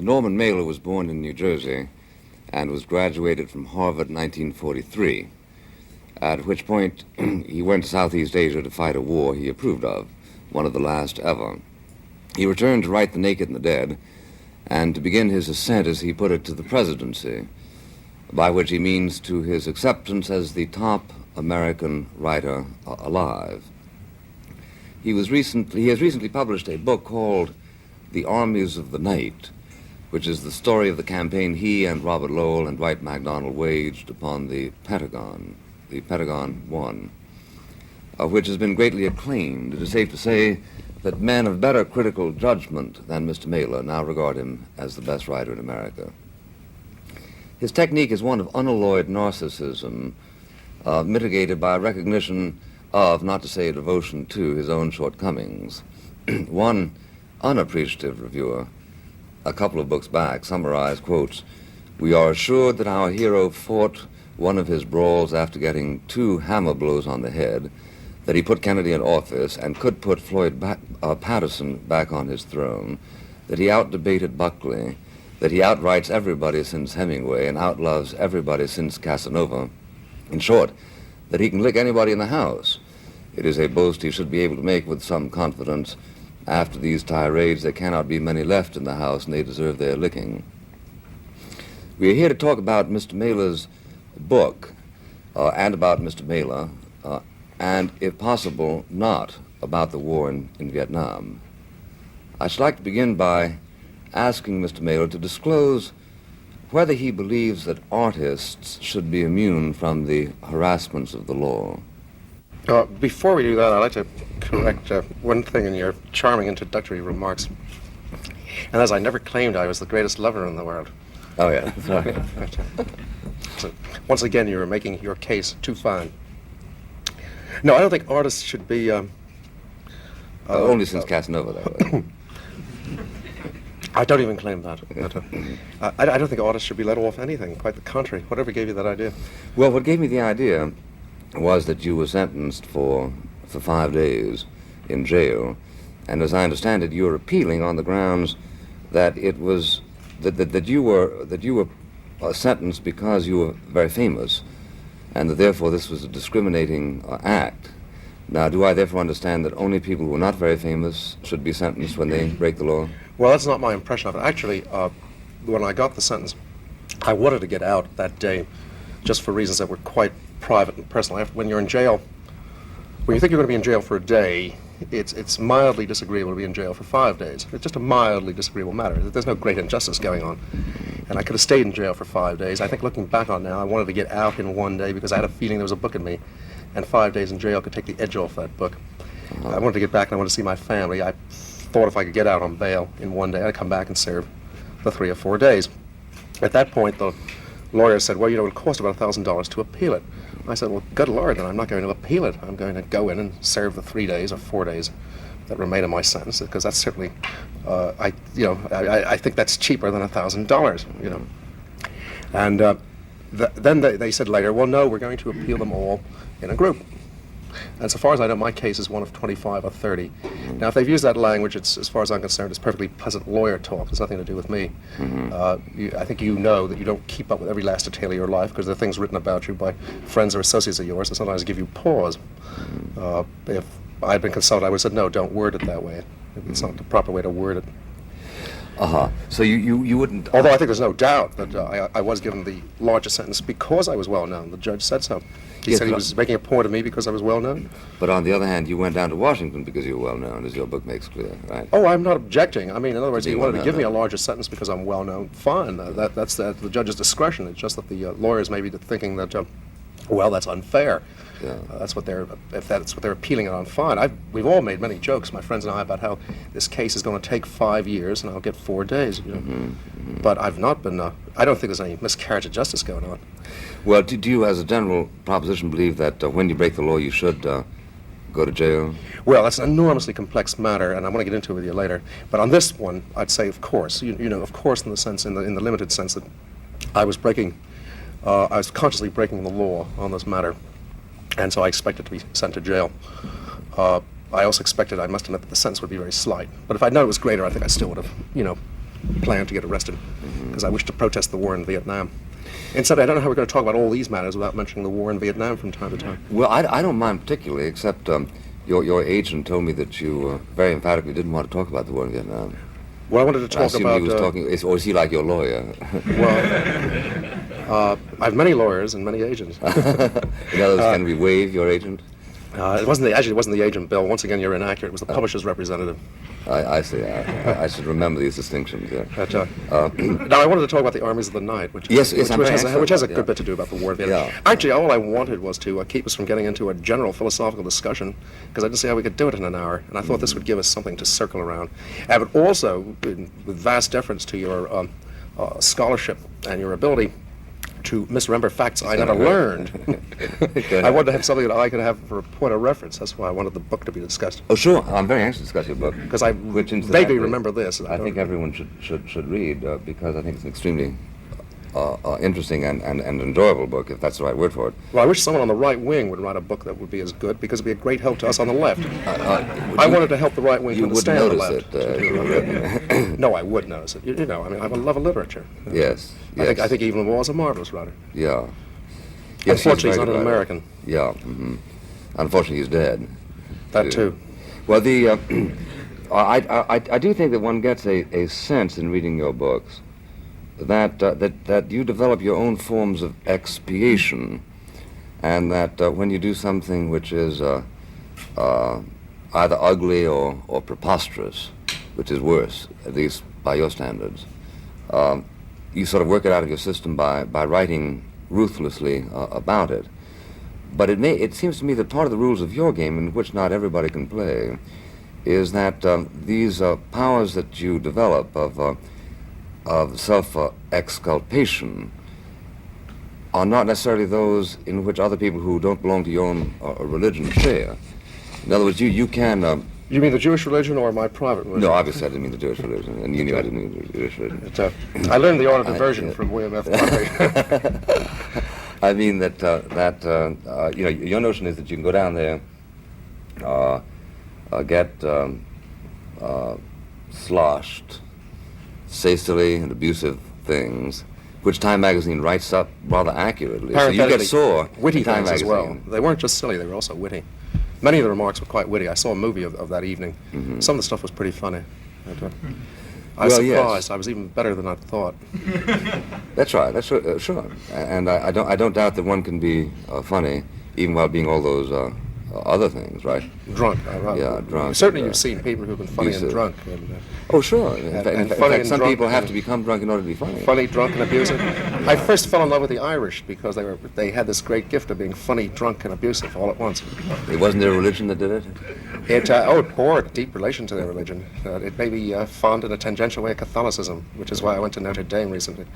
Mr. Norman Mailer was born in New Jersey and was graduated from Harvard in 1943, at which point he went to Southeast Asia to fight a war he approved of, one of the last ever. He returned to write The Naked and the Dead and to begin his ascent, as he put it, to the presidency, by which he means to his acceptance as the top American writer alive. He has recently published a book called The Armies of the Night, which is the story of the campaign he and Robert Lowell and Dwight MacDonald waged upon the Pentagon One, which has been greatly acclaimed. It is safe to say that men of better critical judgment than Mr. Mailer now regard him as the best writer in America. His technique is one of unalloyed narcissism, mitigated by a recognition of, not to say a devotion to, his own shortcomings. One unappreciative reviewer, a couple of books back, summarized, quotes, "We are assured that our hero fought one of his brawls after getting 2 hammer blows on the head, that he put Kennedy in office and could put Floyd Patterson back on his throne, that he out-debated Buckley, that he outwrites everybody since Hemingway and outloves everybody since Casanova. In short, that he can lick anybody in the house. It is a boast he should be able to make with some confidence. After these tirades, there cannot be many left in the house, and they deserve their licking." We are here to talk about Mr. Mailer's book and about Mr. Mailer, and, if possible, not about the war in Vietnam. I should like to begin by asking Mr. Mailer to disclose whether he believes that artists should be immune from the harassments of the law. Before we do that, I'd like to correct one thing in your charming introductory remarks. And that is, I never claimed I was the greatest lover in the world. Oh, yeah, sorry. So, once again, you were making your case too fine. No, I don't think artists should be... only since Casanova, that way. I don't even claim that. But, I don't think artists should be let off anything. Quite the contrary. Whatever gave you that idea? Well, what gave me the idea was that you were sentenced for 5 days in jail, and as I understand it, you were appealing on the grounds that it was that you were sentenced because you were very famous, and that therefore this was a discriminating act. Now, do I therefore understand that only people who are not very famous should be sentenced when they break the law? Well, that's not my impression of it. Actually, when I got the sentence, I wanted to get out that day just for reasons that were quite private and personal. When you're in jail, when you think you're going to be in jail for a day, it's mildly disagreeable to be in jail for 5 days. It's just a mildly disagreeable matter. There's no great injustice going on. And I could have stayed in jail for 5 days. I think looking back on now, I wanted to get out in one day because I had a feeling there was a book in me, and 5 days in jail could take the edge off that book. I wanted to get back and I wanted to see my family. I thought if I could get out on bail in one day, I'd come back and serve the 3 or 4 days. At that point, the lawyer said, well, you know, it would cost about $1,000 to appeal it. I said, well, good Lord, then I'm not going to appeal it. I'm going to go in and serve the 3 days or 4 days that remain of my sentence, because that's certainly, I think that's cheaper than $1,000, you know. And then they said later, well, no, we're going to appeal them all in a group. And so far as I know, my case is one of 25 or 30. Now, if they've used that language, it's, as far as I'm concerned, it's perfectly pleasant lawyer talk. It's nothing to do with me. I think you know that you don't keep up with every last detail of your life because there are things written about you by friends or associates of yours that sometimes give you pause. If I had been consulted, I would have said, no, don't word it that way. It's not the proper way to word it. So you wouldn't... Although I think there's no doubt that I was given the largest sentence because I was well-known. The judge said so. He said he was making a point of me because I was well-known. But on the other hand, you went down to Washington because you were well-known, as your book makes clear, right? Oh, I'm not objecting. I mean, in other words, if he wanted to give me a larger sentence because I'm well-known, fine. That's the judge's discretion. It's just that the lawyers may be thinking that, well, that's unfair. Yeah. If that's what they're appealing it on, fine. We've all made many jokes, my friends and I, about how this case is going to take 5 years and I'll get 4 days. You know? But I've not been. I don't think there's any miscarriage of justice going on. Well, do you, as a general proposition, believe that when you break the law, you should go to jail? Well, that's an enormously complex matter, and I want to get into it with you later. But on this one, I'd say, of course. You know, of course, in the limited sense that I was consciously breaking the law on this matter. And so I expected to be sent to jail. I also expected, I must admit, that the sentence would be very slight. But if I'd known it was greater, I think I still would have, plan to get arrested because I wished to protest the war in Vietnam. Instead, I don't know how we're going to talk about all these matters without mentioning the war in Vietnam from time to time. Well, I don't mind particularly, except your agent told me that you very emphatically didn't want to talk about the war in Vietnam. Well, I wanted to talk I assume about... he was talking, or is he like your lawyer? Well, I have many lawyers and many agents. In other words, can we waive your agent? It wasn't the agent, Bill. Once again, you're inaccurate. It was the publisher's representative. I see. I should remember these distinctions. Yeah. Now, I wanted to talk about the Armies of the Night, which has a good bit to do about the war in Vietnam. Yeah. Actually, all I wanted was to keep us from getting into a general philosophical discussion, because I didn't see how we could do it in an hour, and I thought this would give us something to circle around. But also, with vast deference to your scholarship and your ability to misremember facts I never learned. I wanted to have something that I could have for a point of reference. That's why I wanted the book to be discussed. Oh, sure. I'm very anxious to discuss your book. Because I vaguely remember this. I think everyone should read, because I think it's an extremely interesting and enjoyable book, if that's the right word for it. Well, I wish someone on the right wing would write a book that would be as good, because it would be a great help to us on the left. I wanted to help the right wing to understand the left. You wouldn't notice it. No, I would notice it. You know, I mean, I have a love of literature. Yes. I think Evelyn Waugh is a marvelous writer. Yeah. Yes, unfortunately, he's not an American. Yeah. Mm-hmm. Unfortunately, he's dead. That too. Well, I do think that one gets a sense in reading your books that you develop your own forms of expiation, and that when you do something which is either ugly or preposterous, which is worse, at least by your standards, you sort of work it out of your system by writing ruthlessly about it. But it seems to me that part of the rules of your game, in which not everybody can play, is that these powers that you develop of self-exculpation are not necessarily those in which other people who don't belong to your own religion share. In other words, you can... You mean the Jewish religion or my private religion? No, obviously I didn't mean the Jewish religion, and you knew I didn't mean the Jewish religion. I learned the art of diversion from William F. Buckley. I mean that you know, your notion is that you can go down there, get sloshed, say silly and abusive things, which Time magazine writes up rather accurately. So you get sore. Witty Time things as well. magazine. They weren't just silly; they were also witty. Many of the remarks were quite witty. I saw a movie of that evening. Mm-hmm. Some of the stuff was pretty funny. I was surprised. Yes. I was even better than I thought. That's right. That's sure. And I don't doubt that one can be funny even while being all those other things, right? Drunk. Yeah, drunk. Certainly, you've seen people who've been funny and drunk. Oh, sure. In fact, some people have to become drunk in order to be funny. Funny, drunk, and abusive. I first fell in love with the Irish because they had this great gift of being funny, drunk, and abusive all at once. It wasn't their religion that did it? It bore a deep relation to their religion. It may be fond in a tangential way of Catholicism, which is why I went to Notre Dame recently.